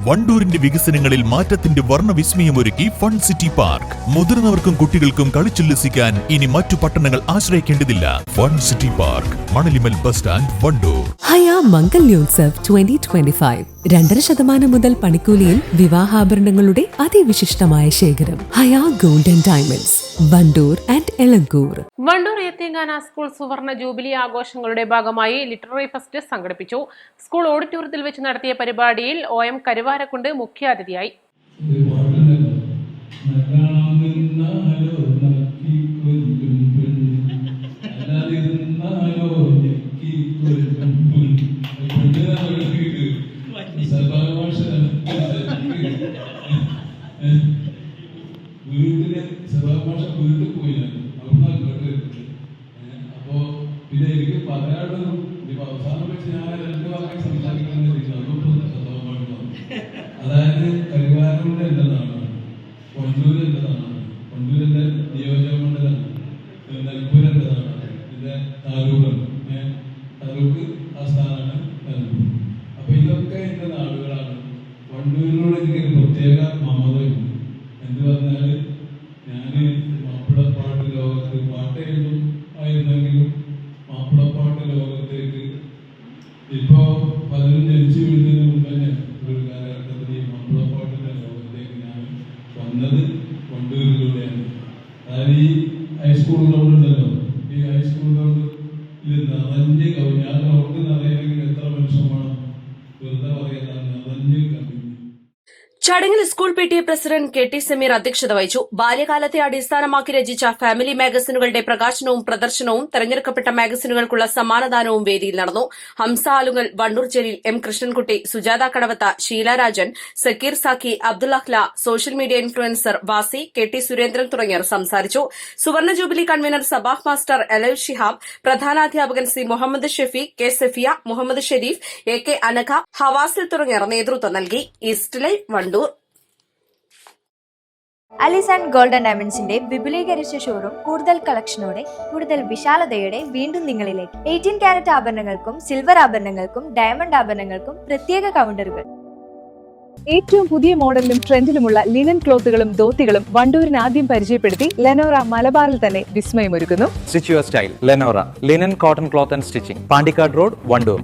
വണ്ടൂരിന്റെ വികസനങ്ങളിൽ മാറ്റത്തിന്റെ വർണ്ണവിസ്മയമൊരുക്കി fun city park. മുതിർന്നവർക്കും കുട്ടികൾക്കും കളിച്ചുല്ലസിക്കാൻ ഇനി മറ്റു പട്ടണങ്ങൾ ആശ്രയിക്കേണ്ടതില്ല. Fun city park, Manalimal bus stand, Wandoor. Haya Mangalyotsav 2025 2.5% മുതൽ പണിക്കൂലിയിൽ വിവാഹാഭരണങ്ങളുടെ അതിവിശിഷ്ടമായ ശേഖരം. Haya golden diamonds, Wandoor and Elankur. Wandoor Yatheemkhana school സുവർണ ജൂബിലി ആഘോഷങ്ങളുടെ ഭാഗമായി ലിറ്റററി ഫെസ്റ്റ് സംഘടിപ്പിച്ചു. സ്കൂൾ ഓഡിറ്റോറിയത്തിൽ വെച്ച് നടത്തിയ പരിപാടിയിൽ OM കരുവാരക്കുണ്ട് മുഖ്യാതിഥിയായി. അപ്പോ പിന്നെ എനിക്ക് പറയാനുള്ളതും അവസാനം വെച്ച് ഞാൻ രണ്ട് വാക്കി സംസാരിക്കുന്നത് അതായത് കരുവാരക്കുണ്ട് എന്റെ നാടാണ്, വണ്ടൂർ എന്റെ നാടാണ്, വണ്ടൂരിന്റെ നിയോജക മണ്ഡലമാണ്, നെൽപ്പൂർ എന്റെ നാടാണ്, ഇതിന്റെ താലൂക്കാണ്, താലൂക്ക് ആസ്ഥാനാണ് നെൽപ്പൂർ. അപ്പൊ ഇതൊക്കെ എന്റെ നാടുകളാണ്. വണ്ടൂരിനോട് എനിക്കൊരു പ്രത്യേക മമതയുണ്ട്. എന്ത് പറഞ്ഞാല് ഞാന് മാപ്പിളപ്പാട്ട് ലോകത്ത് പാട്ട് എഴുതും ആയിരുന്നെങ്കിലും മാപ്പിളപ്പാട്ട് ലോകത്തേക്ക് ഇപ്പോ പലരും ജനിച്ചു വീഴുന്നതിന് മുമ്പ് തന്നെ ഒരു കാലഘട്ടത്തിൽ ഈ മാപ്പിളപ്പാട്ടിന്റെ ലോകത്തേക്ക് ഞാൻ വന്നത് വണ്ടൂരിലൂടെയാണ്. അതായത് ഈ ഹൈസ്കൂൾ ഗ്രൗണ്ട് ഉണ്ടല്ലോ, ഈ ഹൈസ്കൂൾ ഗ്രൗണ്ടിൽ നിറഞ്ഞ് കവിഞ്ഞ ആ ഗ്രൗണ്ട് നിറയണമെങ്കിൽ എത്ര മനുഷ്യൻ വേണം? വെറുതെ പറയാൻ നിറഞ്ഞ് കവിഞ്ഞു. ചടങ്ങിൽ school PTA president KT Sameer അധ്യക്ഷത വഹിച്ചു. ബാല്യകാലത്തെ അടിസ്ഥാനമാക്കി രചിച്ച ഫാമിലി മാഗസിനുകളുടെ പ്രകാശനവും പ്രദർശനവും തെരഞ്ഞെടുക്കപ്പെട്ട മാഗസിനുകൾക്കുള്ള സമ്മാനദാനവും വേദിയിൽ നടന്നു. Hamsa Alungal, Wandoor Jaleel, M Krishnankutty, Sujatha Kadavath, Sheela Rajan, Sakkeer Saki, Abdul Akhla, social media influencer Vasi, KT Surendran തുടങ്ങിയവർ സംസാരിച്ചു. സുവർണ jubilee convener Sabah master LL Shihab, പ്രധാനാധ്യാപകൻ C Muhammad Shefeeq, K Safiya, Muhammad Sherif, AK Anagha, Havasil തുടങ്ങിയവർ നേതൃത്വം നൽകി. East live, Wandoor. Alis and golden ഡയമണ്ട്സിന്റെ വിപുലീകരിച്ച ഷോറൂം കൂടുതൽ കളക്ഷനോടെ, കൂടുതൽ വിശാലതയോടെ വീണ്ടും നിങ്ങളിലേക്ക്. 18 കാരറ്റ് ആഭരണങ്ങൾക്കും സിൽവർ ആഭരണങ്ങൾക്കും ഡയമണ്ട് ആഭരണങ്ങൾക്കും പ്രത്യേക കൗണ്ടറുകൾ. ഏറ്റവും പുതിയ മോഡലിലും ട്രെൻഡിലുമുള്ള ലിനൻ ക്ലോത്തുകളും ധോത്തികളും വണ്ടൂരിന് ആദ്യം പരിചയപ്പെടുത്തി ലെനോറ മലബാറിൽ തന്നെ വിസ്മയമൊരുക്കുന്നു. Stitch your style Lenora linen cotton cloth and stitching, Pandikkad road, Wandoor.